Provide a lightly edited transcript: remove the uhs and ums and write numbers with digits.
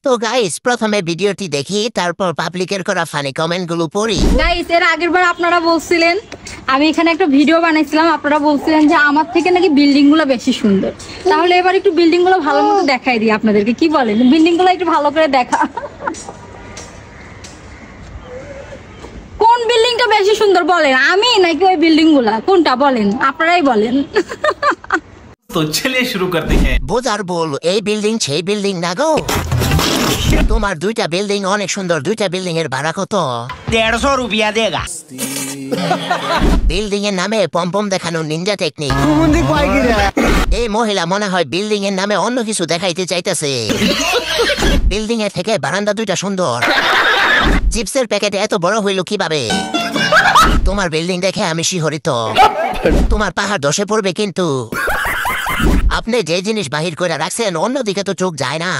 তো গাইস প্রথমে ভিডিওটি দেখি, তারপর পাবলিকের করা ফানি কমেন্ট গুলো পড়ি। গাইস এর আগের বার আপনারা বলছিলেন, আমি এখানে একটা ভিডিও বানাইছিলাম, আপনারা বলছিলেন যে আমার থেকে নাকি বিল্ডিং গুলো বেশি সুন্দর। তাহলে এবার একটু বিল্ডিং গুলো ভালো মতো দেখাই দিই আপনাদেরকে, কি বলেন? বিল্ডিং গুলো একটু ভালো করে দেখা। কোন বিল্ডিংটা বেশি সুন্দর বলেন, আমি নাকি ওই বিল্ডিং গুলা? কোনটা বলেন, আপনারাই বলেন। तो चलिए शुरू करते हैं। বোঝার বল, এই বিল্ডিং সেই বিল্ডিং না গো। তোমার দুইটা বিল্ডিং অনেক সুন্দর, দুইটা বিল্ডিং এর ভাড়া কত? 150 रुपया देगा। বিল্ডিং এর নামে পম্পম দেখানো নিনজা টেকনিক। এই মহিলা মনে হয় বিল্ডিং এর নামে অন্য কিছু দেখাইতে চাইতেছে। বিল্ডিং এর থেকে বারান্দা দুইটা সুন্দর। চিপসের প্যাকেট এত বড় হইল কিভাবে? তোমার বিল্ডিং দেখে আমি শিহরিত। তোমার পাহাড় ধসে পড়বে কিন্তু আপনি যে জিনিস বাহির করে রাখছেন অন্যদিকে তো চোখ যায় না।